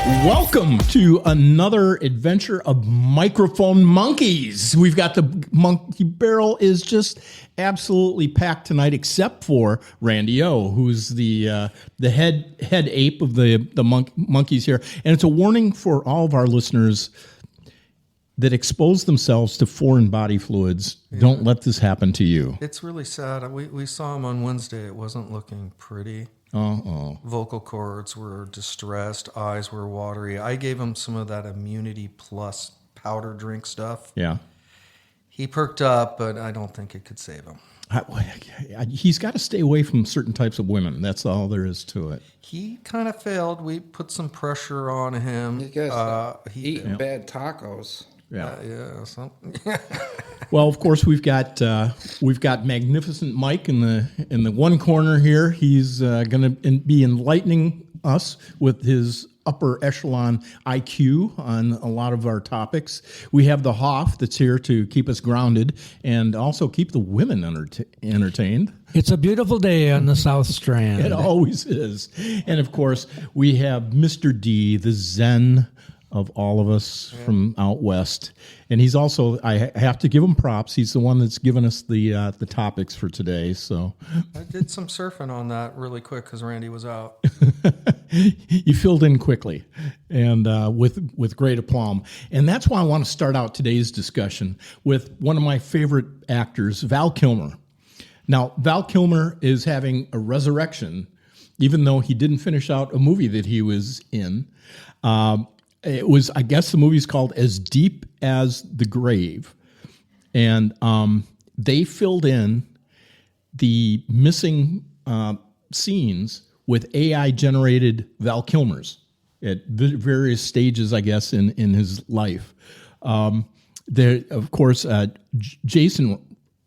Welcome to another adventure of microphone monkeys. We've got the monkey barrel is just absolutely packed tonight, except for Randy O, who's the head ape of the monkeys here. And it's a warning for all of our listeners that expose themselves to foreign body fluids. Yeah. Don't let this happen to you. It's really sad. We saw him on Wednesday. It wasn't looking pretty. Vocal cords were distressed. Eyes were watery. I gave him some of that Immunity Plus powder drink stuff. Yeah. He perked up, but I don't think it could save him. He's got to stay away from certain types of women. That's all there is to it. He kind of failed. We put some pressure on him. He eating bad tacos. Yeah. Something. Well, of course, we've got Magnificent Mike in the one corner here. He's going to be enlightening us with his upper echelon IQ on a lot of our topics. We have the Hoff that's here to keep us grounded and also keep the women entertained. It's a beautiful day on the South Strand. It always is. And of course, we have Mr. D, the Zen of all of us from out west. And he's also, I have to give him props. He's the one that's given us the topics for today. So I did some surfing on that really quick because Randy was out. You filled in quickly and with great aplomb. And that's why I want to start out today's discussion with one of my favorite actors, Val Kilmer. Now, Val Kilmer is having a resurrection, even though he didn't finish out a movie that he was in. It was, I guess the movie's called As Deep as the Grave. And they filled in the missing scenes with AI-generated Val Kilmers at various stages, I guess, in his life. There, of course, Jackson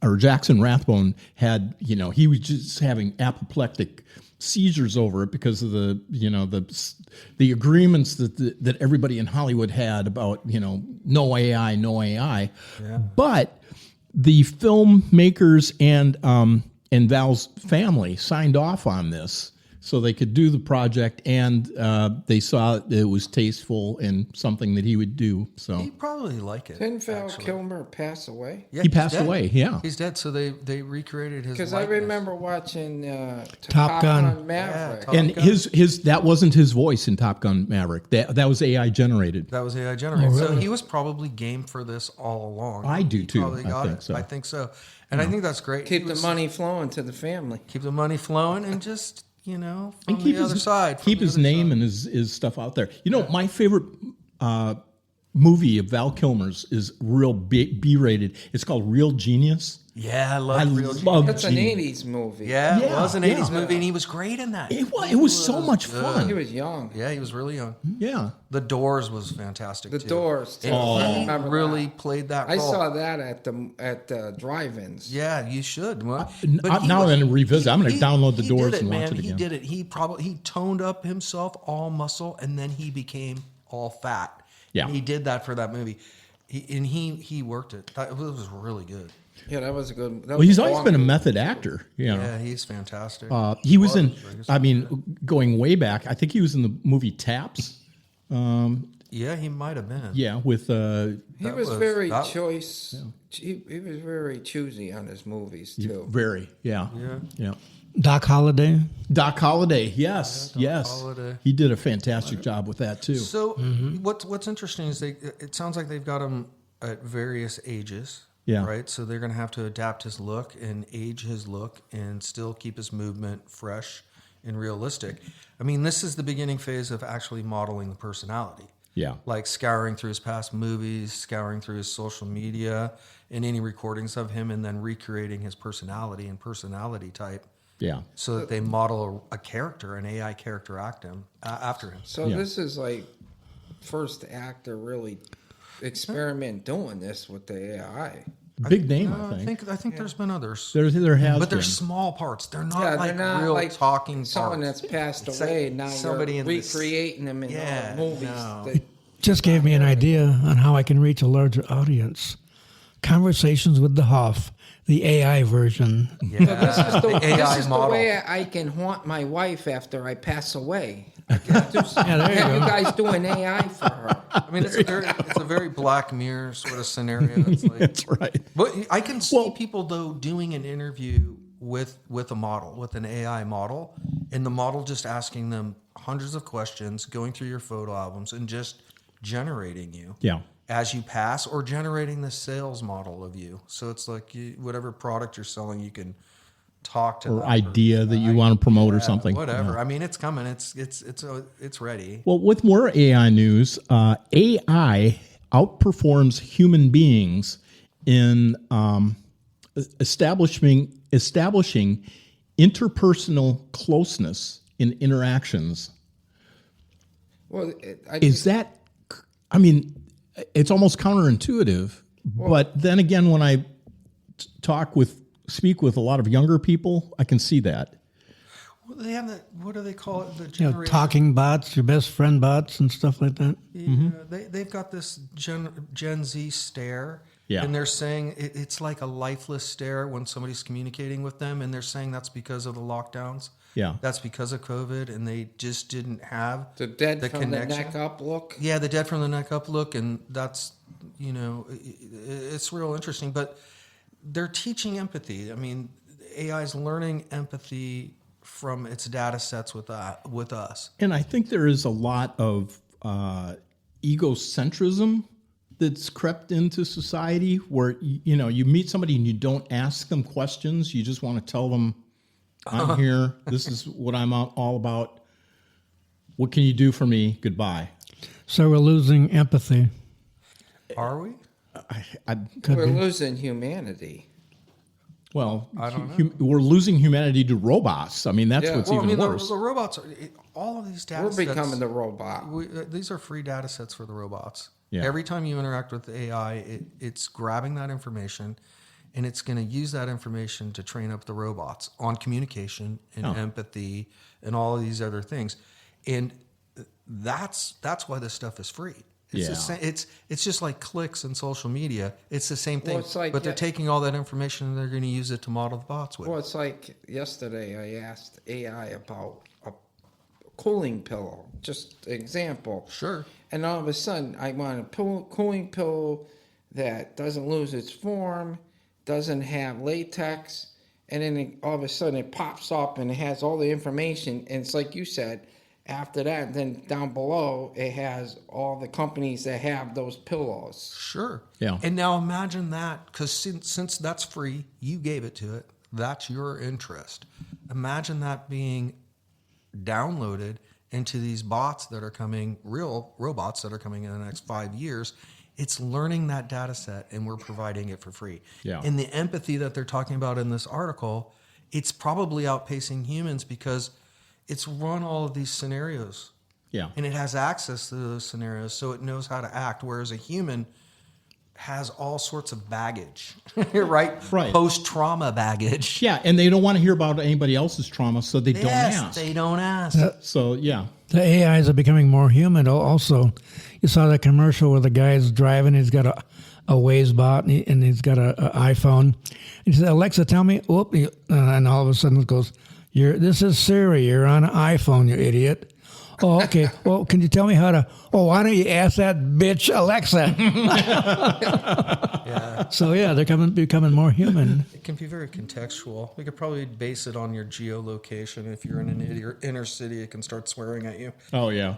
Rathbone had, he was just having apoplectic seizures over it because of the agreements that everybody in Hollywood had about no AI. Yeah. But the filmmakers and Val's family signed off on this so they could do the project, and they saw it was tasteful and something that he would do. So he'd probably like it. Didn't Val Kilmer pass away? Yeah, he passed away. Yeah, he's dead. So they recreated his. Because I remember watching Top Gun Maverick, and his that wasn't his voice in Top Gun Maverick. That was AI generated. That was AI generated. Oh, really? So he was probably game for this all along. I do too. I think so. And I think that's great. Keep the money flowing to the family. Keep the money flowing and just. From keep the other side. Keep his name and his stuff out there. My favorite movie of Val Kilmer's is real B-rated. It's called Real Genius. Yeah, I love Real Genius. That's an 80s movie. Yeah, it was an 80s movie, and he was great in that. It was so much fun. He was young. Yeah, he was really young. Yeah. The Doors was fantastic, The too. Doors, too. He really played that role. I saw that at the drive-ins. Yeah, you should. Now I'm going to revisit. I'm going to download The Doors and watch it again. He did it. He toned up himself all muscle, and then he became all fat. Yeah. And he did that for that movie. He worked it. It was really good. Yeah, that was a good. Well, he's always been a method actor. Yeah, he's fantastic. He was in. Going way back, I think he was in the movie Taps. Yeah, he might have been. Yeah, with. He was very choice. Yeah. He was very choosy on his movies too. Very, yeah. Doc Holliday. Doc Holliday, yes. Holliday. He did a fantastic job with that too. So what's interesting is it sounds like they've got him at various ages. Yeah. Right. So they're going to have to adapt his look and age his look and still keep his movement fresh and realistic. I mean, this is the beginning phase of actually modeling the personality. Yeah. Like scouring through his past movies, scouring through his social media and any recordings of him, and then recreating his personality and personality type. Yeah. So that they model a character, an AI character after him. So this is like first actor really experiment doing this with the AI. Big name, I think. I think there's been others. There has but been. they're small parts. They're not real like talking someone parts. that's passed away. Now somebody you're recreating them in movies. No. Just gave me an idea on how I can reach a larger audience. Conversations with the Hoff, the AI version. Yeah. So this is the way I can haunt my wife after I pass away. Yeah, there you Have you go. guys doing AI for her? I mean, it's a very Black Mirror sort of scenario. It's like, That's right. but I can see people though doing an interview with a model, with an AI model, and the model just asking them hundreds of questions, going through your photo albums, and just generating you as you pass, or generating the sales model of you. So it's like whatever product you're selling, you can talk to Or that idea person. that you want to promote or something. Whatever. Yeah. I mean, it's coming. It's ready. Well, with more AI news, AI outperforms human beings in establishing interpersonal closeness in interactions. Well, Is that? I mean, it's almost counterintuitive. But then again, when I speak with a lot of younger people, I can see that. Well, they have what do they call it? The You know, generation. talking bots, your best friend bots, and stuff like that. Yeah, they've got this Gen Z stare. Yeah. And they're saying it's like a lifeless stare when somebody's communicating with them. And they're saying that's because of the lockdowns. Yeah. That's because of COVID. And they just didn't have the dead the from connection. the neck up look. Yeah, the dead from the neck up look. And that's, it's real interesting. But they're teaching empathy. I mean, AI is learning empathy from its data sets with us. And I think there is a lot of egocentrism that's crept into society where, you meet somebody and you don't ask them questions. You just want to tell them, I'm here. This is what I'm all about. What can you do for me? Goodbye. So we're losing empathy. Are we? We're losing humanity. Well, I don't know. we're losing humanity to robots. I mean, that's Yeah. what's Well, I even mean, worse. the robots are all of these data We're sets. becoming the robot. These are free data sets for the robots. Yeah. Every time you interact with AI, it's grabbing that information, and it's going to use that information to train up the robots on communication and empathy and all of these other things. And that's why this stuff is free. It's the same, it's just like clicks in social media. It's the same thing. Well, it's like, but they're taking all that information and they're going to use it to model the bots with. Well, it's like yesterday I asked AI about a cooling pillow. Just example. Sure. And all of a sudden, I want a cooling pillow that doesn't lose its form, doesn't have latex, and then all of a sudden it pops up and it has all the information. And it's like you said, after that, then down below, it has all the companies that have those pillows. Sure. Yeah. And now imagine that, because since that's free, you gave it to it. That's your interest. Imagine that being downloaded into these bots that are coming, real robots that are coming in the next 5 years. It's learning that data set, and we're providing it for free. Yeah. And the empathy that they're talking about in this article, it's probably outpacing humans because it's run all of these scenarios. Yeah. And it has access to those scenarios, so it knows how to act, whereas a human has all sorts of baggage, right? Post-trauma baggage. Yeah, and they don't want to hear about anybody else's trauma, so they don't ask. They don't ask. So, yeah. The AIs are becoming more human. Also, you saw that commercial where the guy's driving. He's got a Waze bot, and he's got an iPhone. And he said, "Alexa, tell me." Whoop! And all of a sudden it goes, "This is Siri. You're on an iPhone, you idiot." Oh, okay. Well, can you tell me how to? Oh, why don't you ask that bitch Alexa? Yeah. So yeah, they're becoming more human. It can be very contextual. We could probably base it on your geolocation. If you're in an inner city, it can start swearing at you. Oh, yeah.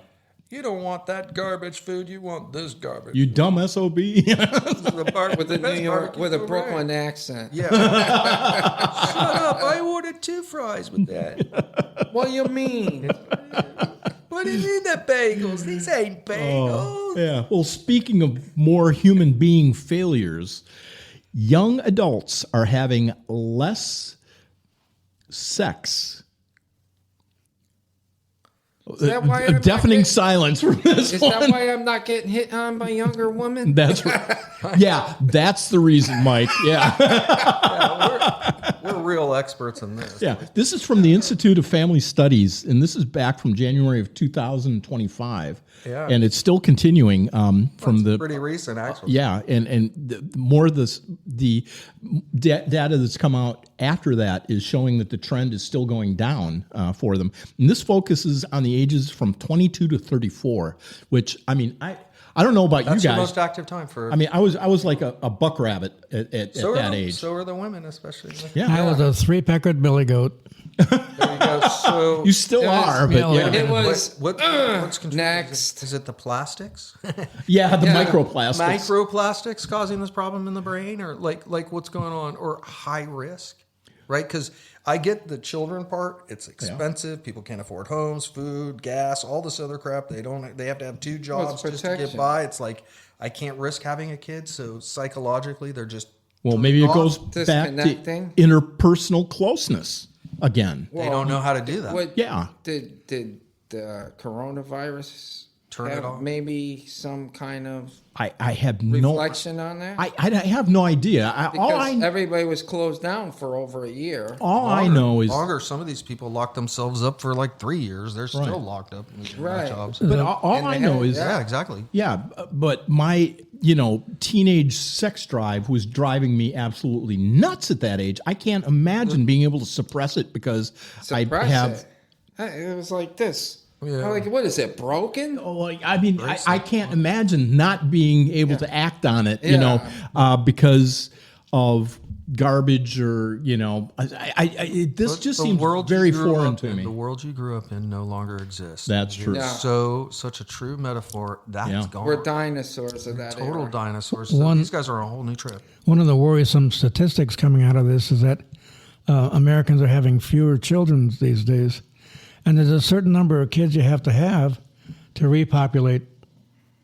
You don't want that garbage food. You want this garbage. You dumb SOB. With the New York, with a Brooklyn accent. Yeah. Shut up. I ordered 2 fries with that. What do you mean? What is in the bagels? These ain't bagels. Yeah. Well, speaking of more human being failures, young adults are having less sex. Is that why A I'm deafening not silence from this Is one. that why I'm not getting hit on by younger women? That's right. Yeah, that's the reason, Mike. Yeah. We're real experts in this. Yeah, this is from the Institute of Family Studies, and this is back from January of 2025. Yeah. And it's still continuing from the Pretty recent, actually. yeah, and the more the data that's come out after that is showing that the trend is still going down for them. And this focuses on the ages from 22 to 34, which I mean I don't know about That's you your guys. most active time for. I mean, I was like a buck rabbit at that age. So are the women, especially. Yeah, I was a 3-peckered billy goat. There you go. So you still are, but yeah, yeah, It was what's contributing? next. Is it the plastics? yeah, the Yeah. microplastics. Microplastics causing this problem in the brain, or like what's going on, or high risk, right? Because I get the children part. It's expensive. People can't afford homes, food, gas, all this other crap. They have to have 2 jobs just to get protection. by. It's like I can't risk having a kid, so psychologically they're just Well, maybe it off. goes back to Disconnecting. interpersonal closeness again. They don't know how to do that. What, Yeah. Did the coronavirus Turn it have off? maybe some kind of I have no. reflection on that? I have no idea. Because everybody was closed down for over a year. All I know is, longer. Some of these people locked themselves up for like 3 years. They're still locked up in their Right. jobs. but all And I they know had- is, Yeah, exactly. yeah. But my teenage sex drive was driving me absolutely nuts at that age. I can't imagine being able to suppress it because Suppress I have. it. It was like this. Yeah. I'm like, what is it, broken? Oh, like, I mean, I can't imagine not being able to act on it, because of garbage or this just seems very foreign to me. The world you grew up in no longer exists. That's true. Yeah. Such a true metaphor. That's Yeah. gone. We're dinosaurs of that Total era. dinosaurs. So these guys are on a whole new trip. One of the worrisome statistics coming out of this is that Americans are having fewer children these days. And there's a certain number of kids you have to repopulate,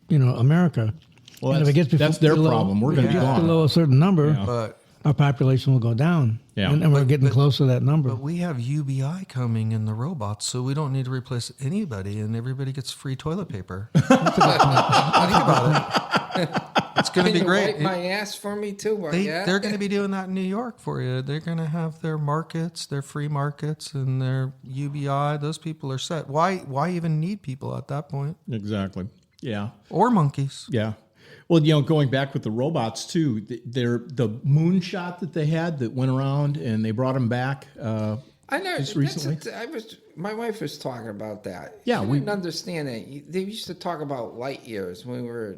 America. Well, And if it gets that's their problem. We're going to be gone. below a certain number, But our population will go down. Yeah. And we're getting close to that number. we have UBI coming in the robots, so we don't need to replace anybody, and everybody gets free toilet paper. Think about it. It's going to Can be you great. wipe my ass for me too? They're going to be doing that in New York for you. They're going to have their markets, their free markets, and their UBI. Those people are set. Why even need people at that point? Exactly. Yeah. Or monkeys? Yeah. Well, going back with the robots too, the moonshot that they had that went around and they brought them back. I know. Just recently? My wife was talking about that. Yeah, she we- didn't understand it. They used to talk about light years when we were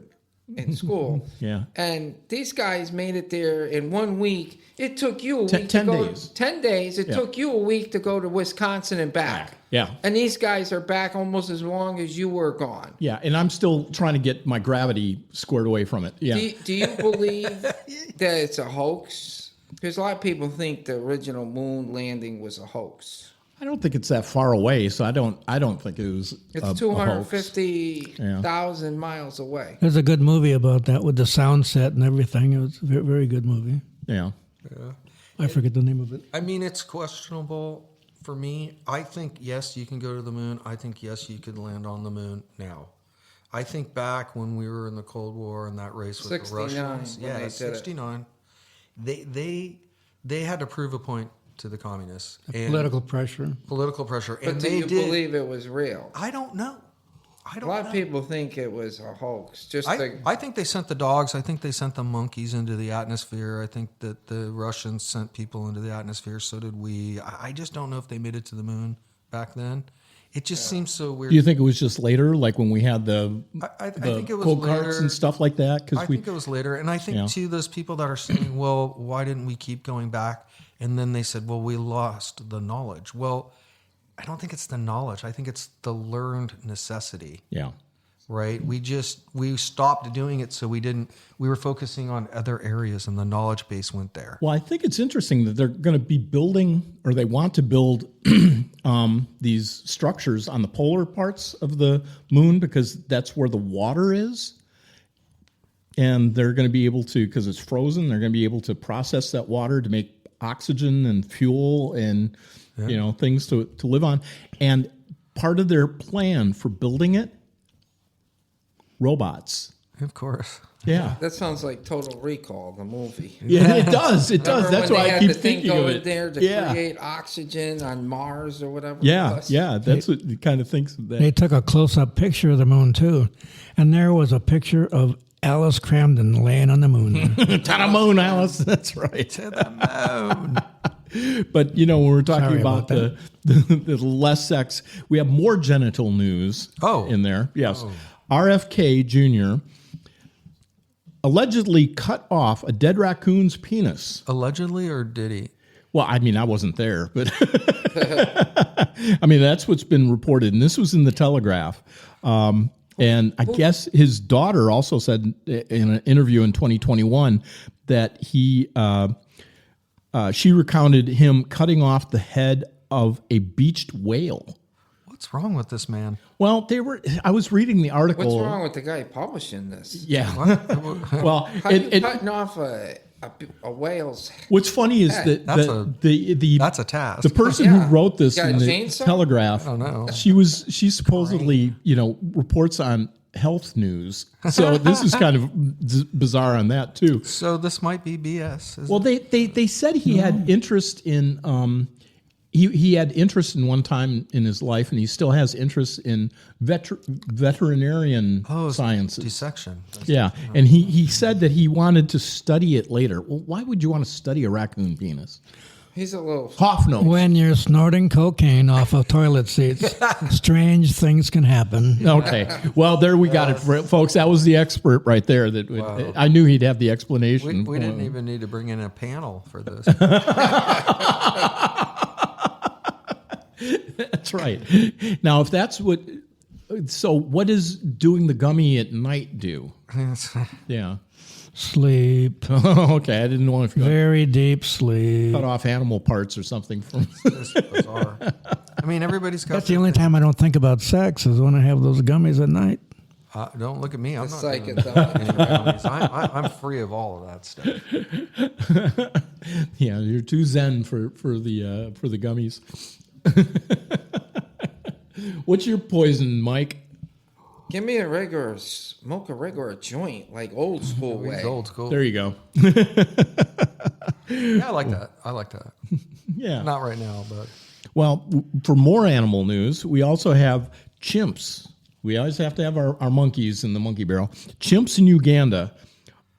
in school. Yeah. And these guys made it there in 1 week. It took you a week 10 to go. days. 10 days. It Yeah. took you a week to go to Wisconsin and back. Yeah. And these guys are back almost as long as you were gone. Yeah, and I'm still trying to get my gravity squared away from it. Yeah. Do you believe that it's a hoax? Because a lot of people think the original moon landing was a hoax. I don't think it's that far away, so I don't think it was It's a hoax. 250,000 miles away. There's a good movie about that with the sound set and everything. It was a very, very good movie. Yeah. I forget the name of it. I mean, it's questionable for me. I think, yes, you can go to the moon. I think, yes, you could land on the moon now. I think back when we were in the Cold War and that race with 69, the Russians. when Yeah, they did it. 69. They had to prove a point to the communists. And Political pressure. political pressure. But And do they you did. believe it was real? I don't know. I A don't lot know. of people think it was a hoax. I think they sent the dogs. I think they sent the monkeys into the atmosphere. I think that the Russians sent people into the atmosphere. So did we. I just don't know if they made it to the moon back then. It just seems so weird. Do you think it was just later, like when we had the I think it was cold later. carts and stuff like that? I Because we, think it was later. And I think, Yeah. too, those people that are saying, well, why didn't we keep going back? And then they said, well, we lost the knowledge. Well, I don't think it's the knowledge. I think it's the learned necessity. yeah, Right. We stopped doing it. So we were focusing on other areas and the knowledge base went there. Well, I think it's interesting that they're going to be building, or they want to build these structures on the polar parts of the moon because that's where the water is. And they're going to be able to, because it's frozen, they're going to be able to process that water to make oxygen and fuel and, things to live on. And part of their plan for building it, robots. Of course. Yeah. That sounds like Total Recall, the movie. Yeah, it does. It does. Remember That's when why they I had keep the thing thinking of go in it. there to create oxygen on Mars or whatever. it Yeah, was? yeah. That's what it kind of thinks of that. They took a close-up picture of the moon too, and there was a picture of Alice Cramden laying on the moon. To the moon, Alice. That's right. To the moon. But when we're talking Sorry about about the less sex, we have more genital news. In there. Yes, RFK Jr. allegedly cut off a dead raccoon's penis. Allegedly, or did he? Well, I mean, I wasn't there, but I mean, that's what's been reported, and this was in the Telegraph. And I guess his daughter also said in an interview in 2021 that she recounted him cutting off the head of a beached whale. What's wrong with this man? Well, I was reading the article. What's wrong with the guy publishing this? Yeah. Well, How you cutting off a whale's? What's funny is that That's a task. the person who wrote this Got a in the chainsaw? Telegraph, Oh, no. she supposedly reports on health news. So this is kind of bizarre on that too. So this might be BS. Well, they said he had interest in he had interest in one time in his life, and he still has interest in veterinarian sciences. Dissection. Yeah, and he said that he wanted to study it later. Well, why would you want to study a raccoon penis? He's a little. Cough nose. When you're snorting cocaine off of toilet seats, strange things can happen. Okay, well, there we got it, folks. That was the expert right there. I knew he'd have the explanation. We didn't even need to bring in a panel for this. That's right. Now, if that's what does doing the gummy at night do? Yeah. Sleep. Okay, I didn't know if you Very deep sleep. cut off animal parts or something from. It's bizarre. I mean, everybody's got. That's the only time I don't think about sex is when I have those gummies at night. Don't look at me. I'm not doing psychedelic. any gummies. I'm free of all of that stuff. Yeah, you're too zen for the gummies. What's your poison, Mike? Give me smoke a regular joint, like old school way. It's old school. There you go. Yeah, I like that. Yeah. Not right now, but Well, for more animal news, we also have chimps. We always have to have our monkeys in the monkey barrel. Chimps in Uganda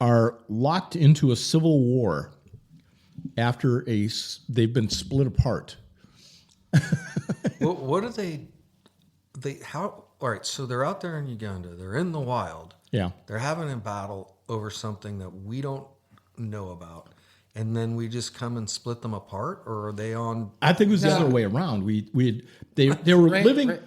are locked into a civil war after they've been split apart. what do they how? All right, so they're out there in Uganda. They're in the wild. Yeah. They're having a battle over something that we don't know about. And then we just come and split them apart, or are they on? I think it was the other way around. They were living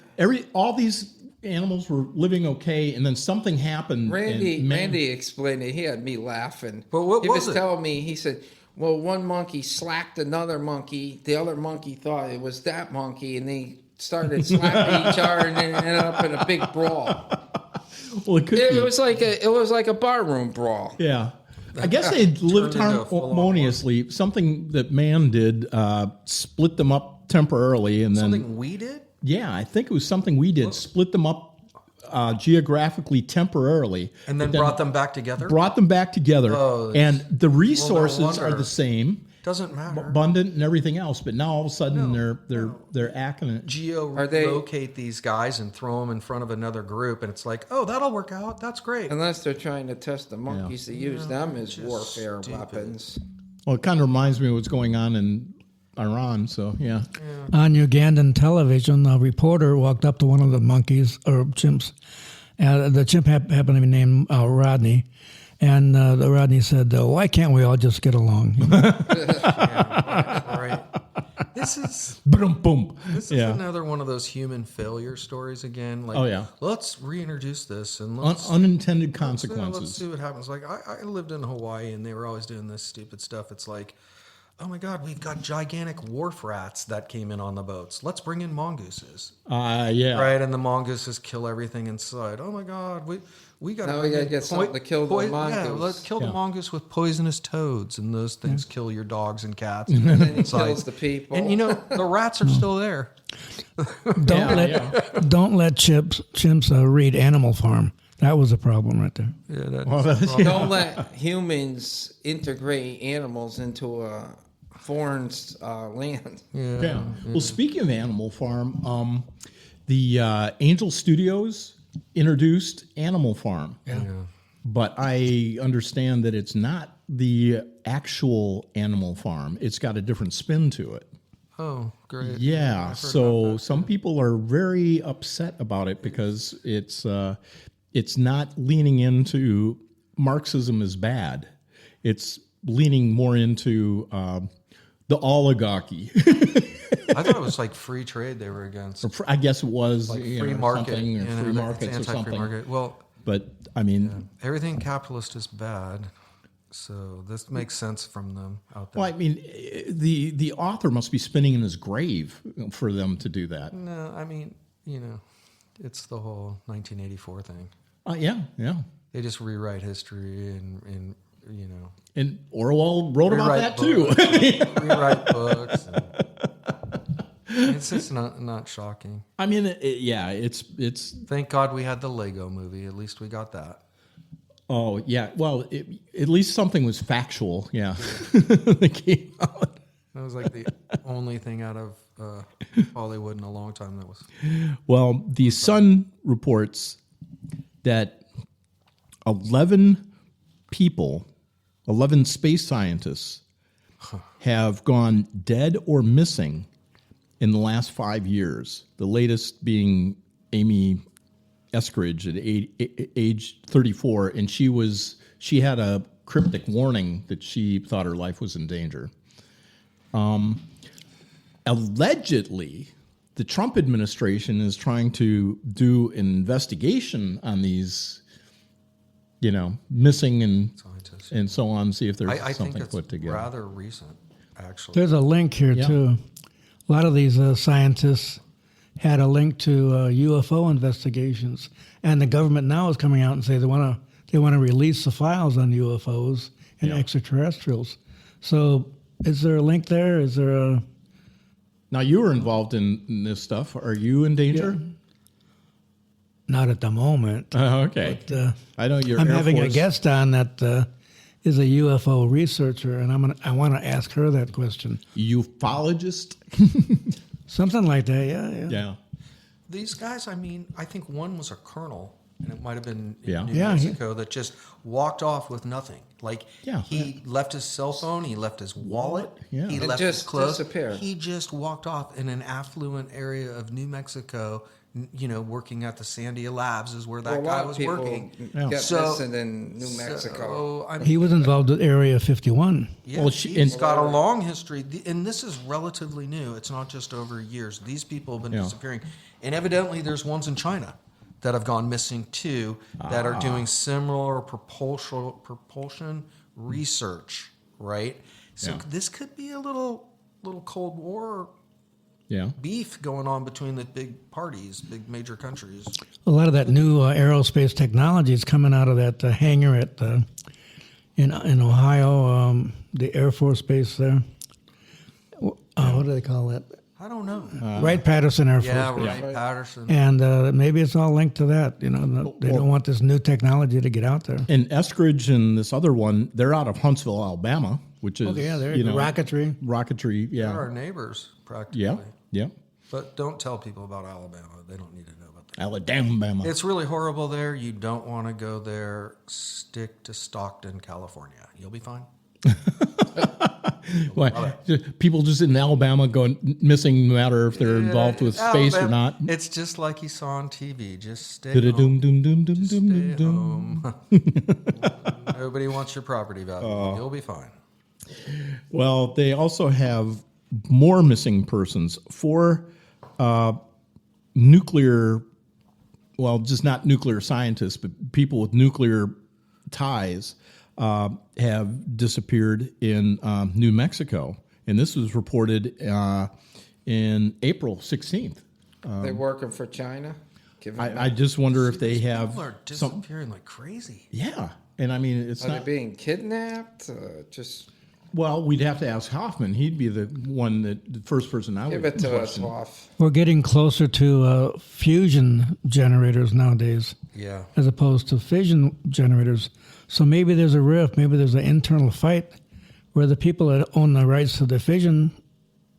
all these animals were living okay, and then something happened. Randy explained it. He had me laughing. But what he was it? telling me? He said, "Well, one monkey slapped another monkey. The other monkey thought it was that monkey, and they started slapping each other, and then ended up in a big brawl. Well, it could be. It was like a barroom brawl. Yeah. I guess they lived Turned into a full-on harmoniously. Something that man did split them up temporarily, and then Something we did? yeah, I think it was something we did. Split them up geographically temporarily, And then but brought them back together? Brought them back together, Oh, and the resources wonder. are the same, Doesn't matter. abundant and everything else. But now all of a sudden they're acting it. Geolocate these guys and throw them in front of another group, and it's like, oh, that'll work out. That's great. Unless they're trying to test the monkeys to use them as warfare weapons. Well, it kind of reminds me of what's going on in Iran. So yeah. On Ugandan television, a reporter walked up to one of the monkeys or chimps. The chimp happened to be named Rodney. And the Rodney said, why can't we all just get along? Right. This is Boom. another one of those human failure stories again. Like, Oh, yeah. let's reintroduce this and let's Unintended let's consequences. see what happens. Like I lived in Hawaii and they were always doing this stupid stuff. It's like, oh my God, we've got gigantic wharf rats that came in on the boats. Let's bring in mongooses. Yeah. Right, and the mongooses kill everything inside. Oh my God, we got Now we gotta get something to kill the mongoose. Yeah, let's kill the mongoose with poisonous toads, and those things kill your dogs and cats. And then he inside. kills the people. And the rats are still there. Don't let chimps read Animal Farm. That was a problem right there. Yeah, Don't let humans integrate animals into a foreign land. Yeah. Well, speaking of Animal Farm, the Angel Studios introduced Animal Farm. Yeah. But I understand that it's not the actual Animal Farm. It's got a different spin to it. Oh, great. Yeah. So some people are very upset about it because it's not leaning into Marxism is bad. It's leaning more into the oligarchy. I thought it was like free trade they were against. I guess it was Like free market. something, or free markets or anti-free something. market. Well, But I mean, everything capitalist is bad. So this makes sense from them out there. well, I mean, the author must be spinning in his grave for them to do that. No, I mean, it's the whole 1984 thing. Yeah. They just rewrite history and And Orwell wrote about rewrite that too. books, rewrite books. It's just not shocking. I mean, it's. Thank God we had the Lego movie. At least we got that. Oh yeah. Well, at least something was factual. Yeah. That came out. That was like the only thing out of Hollywood in a long time that was. Well, the Sun reports that 11 space scientists have gone dead or missing in the last 5 years. The latest being Amy Eskridge at age 34, and she had a cryptic warning that she thought her life was in danger. Allegedly, the Trump administration is trying to do an investigation on these, missing Scientists. and so on, see if there's I think something it's put together. rather recent, actually. There's a link here Yeah. too. A lot of these scientists had a link to UFO investigations, and the government now is coming out and say they want to release the files on UFOs and extraterrestrials. So, is there a link there? Is there a Now, you were involved in this stuff. Are you in danger? Not at the moment. Okay. But, I know you're I'm Air having Force. a guest on that is a UFO researcher, and I want to ask her that question. Ufologist? Something like that. Yeah. Yeah. These guys, I mean, I think one was a colonel, and it might have been Yeah. in New Yeah, he- Mexico, that just walked off with nothing. Like, Yeah. he left his cell phone, he left his wallet, Yeah. he And left just his clothes. disappeared. He just walked off in an affluent area of New Mexico, working at the Sandia Labs is where that Well, a guy lot was of people working. get So- missing in New Mexico. So, I mean, He was involved with Area 51. yeah, Well, he's got a long history, and this is relatively new. It's not just over years. These people have been disappearing, and evidently there's ones in China that have gone missing too, that are doing similar propulsion research, right? So Yeah. this could be a little Cold War Yeah. beef going on between the big major countries. A lot of that new aerospace technology is coming out of that hangar at in Ohio, the Air Force Base there. What do they call that? I don't know. Wright-Patterson Air Force Yeah, Base. right, Patterson. And maybe it's all linked to that. They don't want this new technology to get out there. And Eskridge and this other one, they're out of Huntsville, Alabama, which is, They're you know, rocketry. rocketry. They're Yeah. our neighbors, practically. Yeah. Yeah. But don't tell people about Alabama. They don't need to know about that. Alabama. It's really horrible there. You don't want to go there. Stick to Stockton, California. You'll be fine. Why, people just in Alabama going missing no matter if they're involved with space or not. It's just like you saw on TV. Just stay Doom, home. doom, doom, doom, Just doom, stay doom. home. Nobody wants your property value. You'll be fine. Well, they also have more missing persons. 4 nuclear, well, just not nuclear scientists, but people with nuclear ties have disappeared in New Mexico. And this was reported in April 16th. They're working for China. I just wonder if they People have are some. disappearing like crazy. Yeah. And I mean, it's Are they not. being kidnapped? Just Well, we'd have to ask Hoffman. He'd be the one the first person I Give would it to us, question. Hoff. We're getting closer to fusion generators nowadays, Yeah. as opposed to fission generators. So maybe there's a rift, maybe there's an internal fight where the people that own the rights to the fission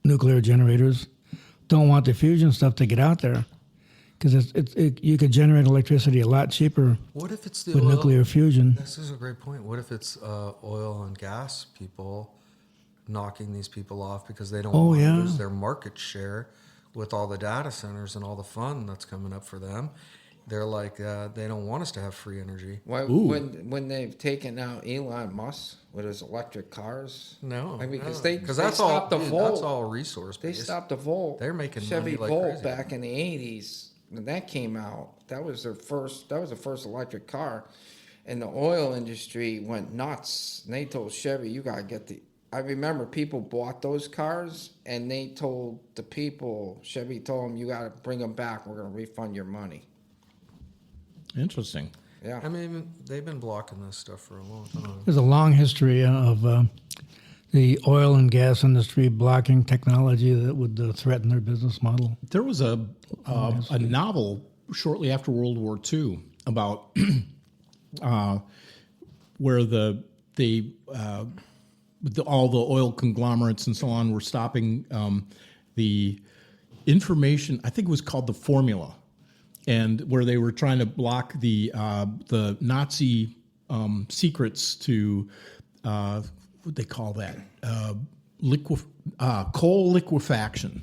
nuclear generators don't want the fusion stuff to get out there, because you could generate electricity a lot cheaper What if it's the with oil? nuclear fusion. This is a great point. What if it's oil and gas people knocking these people off because they don't Oh, want yeah. to lose their market share with all the data centers and all the fun that's coming up for them? They're like, they don't want us to have free energy. Why, when they've taken out Elon Musk with his electric cars? No, I mean, because no. they that's all. stopped the Dude, Volt. that's all resource They based. stopped the Volt. They're making Chevy money like Volt crazy. back in the 80s. When that came out, that was the first electric car. And the oil industry went nuts. And they told Chevy, you got to get the... I remember people bought those cars, and they told the people, Chevy told them, you got to bring them back. We're going to refund your money. Interesting. Yeah. I mean, they've been blocking this stuff for a long time. There's a long history of the oil and gas industry blocking technology that would threaten their business model. There was a novel shortly after World War II about where all the oil conglomerates and so on were stopping the information. I think it was called the Formula, and where they were trying to block the Nazi secrets to what they call that coal liquefaction,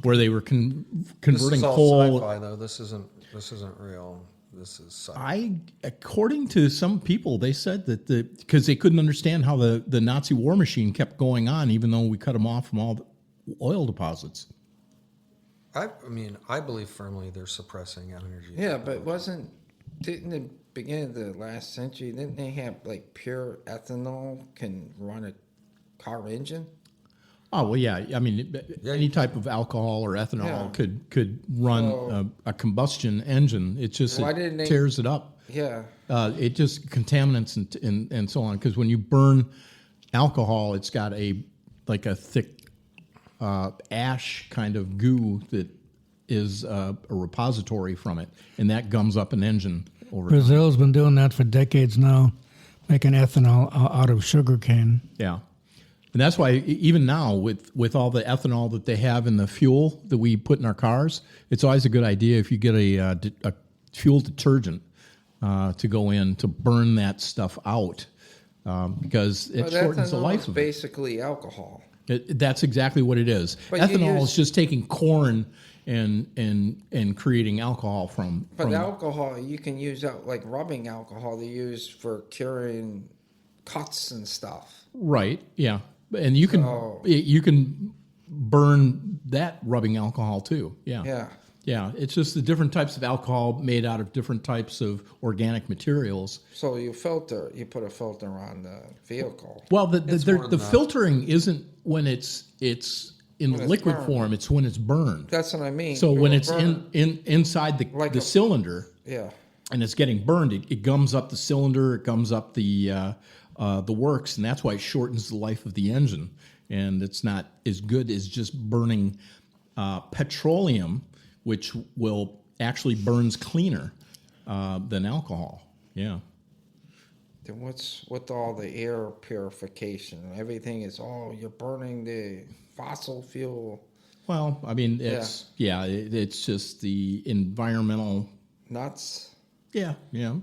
where they were converting This is all coal. sci-fi, though. This isn't real. This is sci-fi. According to some people, they said that because they couldn't understand how the Nazi war machine kept going on, even though we cut them off from all the oil deposits. I mean, I believe firmly they're suppressing energy. Yeah, but didn't the beginning of the last century, didn't they have like pure ethanol can run a car engine? Oh well, yeah. I mean, any type of alcohol or ethanol could run a combustion engine. It just tears it up. Yeah. It just contaminants and so on. Because when you burn alcohol, it's got a thick ash kind of goo that is a repository from it, and that gums up an engine over time. Brazil's been doing that for decades now, making ethanol out of sugar cane. Yeah. And that's why even now with all the ethanol that they have in the fuel that we put in our cars, it's always a good idea if you get a fuel detergent to go in to burn that stuff out because it shortens the life of it. Basically alcohol. That's exactly what it is. But ethanol is just taking corn and creating alcohol from. But alcohol, you can use like rubbing alcohol they use for curing cuts and stuff. Right. Yeah. And you can burn that rubbing alcohol too. Yeah. Yeah. Yeah. It's just the different types of alcohol made out of different types of organic materials. So you put a filter on the vehicle. Well, the filtering isn't when it's in liquid form. It's when it's burned. That's what I mean. So when it's inside the cylinder, yeah, and it's getting burned, it gums up the cylinder. It gums up the works, and that's why it shortens the life of the engine. And it's not as good as just burning petroleum, which will actually burns cleaner than alcohol. Yeah. Then what's with all the air purification? Everything is you're burning the fossil fuel. Well, I mean, it's just the environmental nuts. Yeah,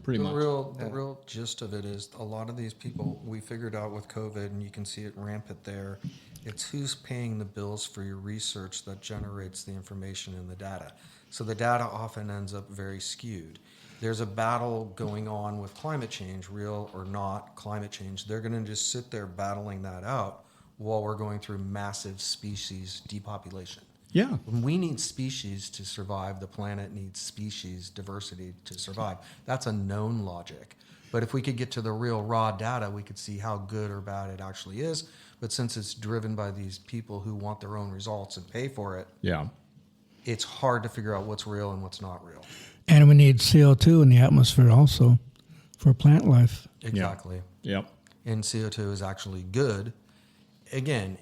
pretty much. The real gist of it is a lot of these people we figured out with COVID, and you can see it rampant there. It's who's paying the bills for your research that generates the information and the data. So the data often ends up very skewed. There's a battle going on with climate change, real or not climate change. They're going to just sit there battling that out while we're going through massive species depopulation. Yeah. We need species to survive. The planet needs species diversity to survive. That's a known logic. But if we could get to the real raw data, we could see how good or bad it actually is. But since it's driven by these people who want their own results and pay for it, it's hard to figure out what's real and what's not real. And we need CO2 in the atmosphere also for plant life. Exactly. Yep. And CO2 is actually good again,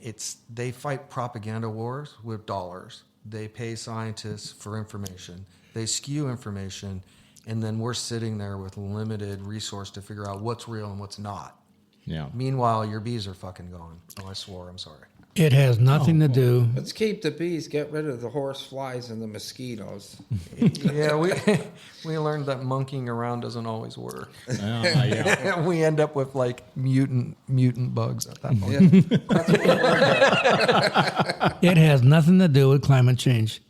they fight propaganda wars with dollars. They pay scientists for information. They skew information, and then we're sitting there with limited resource to figure out what's real and what's not. Yeah. Meanwhile, your bees are fucking gone. Oh, I swore. I'm sorry. It has nothing to do. Let's keep the bees, get rid of the horse flies and the mosquitoes. Yeah, we learned that monkeying around doesn't always work. Yeah. We end up with like mutant bugs at that point. It has nothing to do with climate change.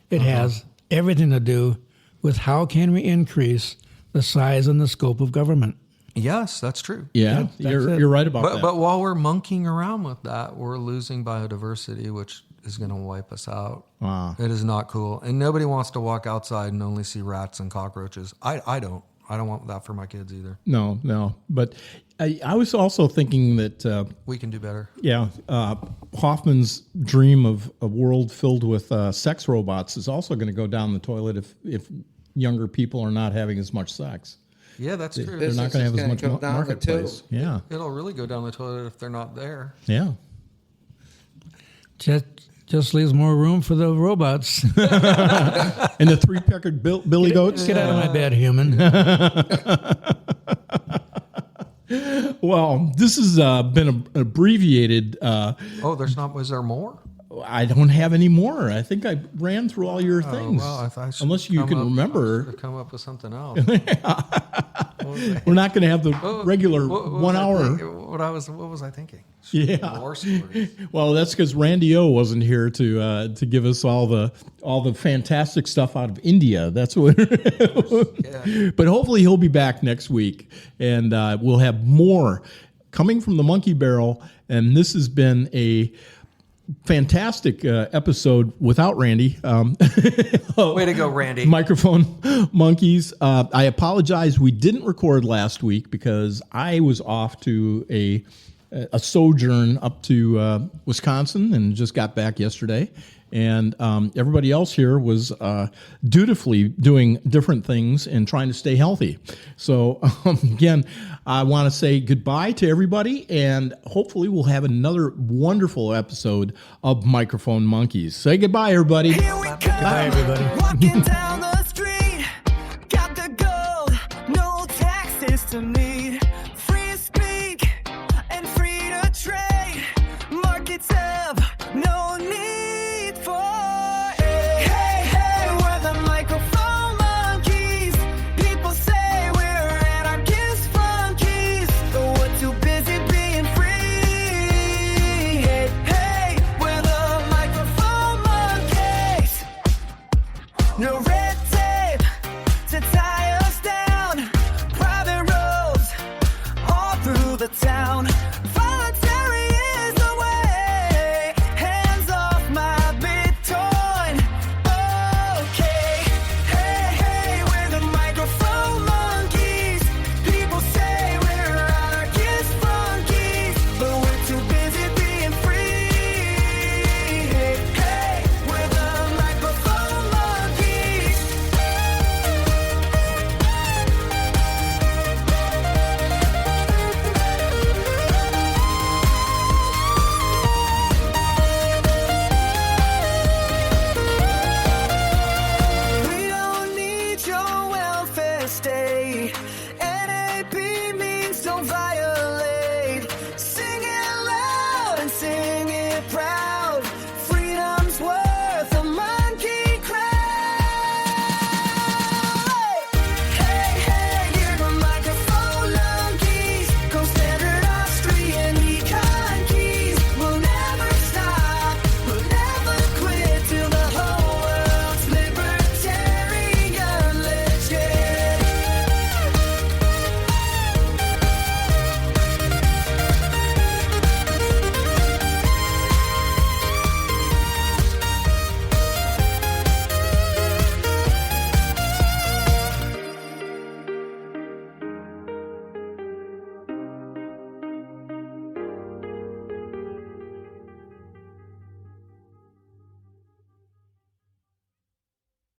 It has everything to do with how can we increase the size and the scope of government. Yes, that's true. Yeah, you're right about that. But while we're monkeying around with that, we're losing biodiversity, which is going to wipe us out. Wow. It is not cool. And nobody wants to walk outside and only see rats and cockroaches. I don't. I don't want that for my kids either. No. But I was also thinking that... we can do better. Yeah. Hoffman's dream of a world filled with sex robots is also going to go down the toilet if younger people are not having as much sex. Yeah, that's true. They're not going to have as much marketplace. Yeah. It'll really go down the toilet if they're not there. Yeah. Just leaves more room for the robots. And the three-peckered billy goats. Get out of my bed, human. Well, this has been an abbreviated. Was there more? I don't have any more. I think I ran through all your things. Well, I thought I should Unless you can remember. I should come up with something else. We're not going to have the regular 1 hour. What was I thinking? Yeah. More stories. Well, that's because Randy O wasn't here to give us all the fantastic stuff out of India. That's what. Yeah. But hopefully he'll be back next week, and we'll have more coming from the Monkey Barrel. And this has been a fantastic episode without Randy. Way to go, Randy. Microphone monkeys. I apologize. We didn't record last week because I was off to a sojourn up to Wisconsin and just got back yesterday. And everybody else here was dutifully doing different things and trying to stay healthy. So again, I want to say goodbye to everybody, and hopefully we'll have another wonderful episode of Microphone Monkeys. Say goodbye, everybody. Bye, everybody. Walking down the street, got the gold, no taxes to meet. Free to speak and free to trade. Markets have no need for aid. Hey, we're the microphone monkeys. People say we're anarchist funkies, but we're too busy being free. Hey, we're the microphone monkeys. No red tape to tie us down. Private roads all through the town.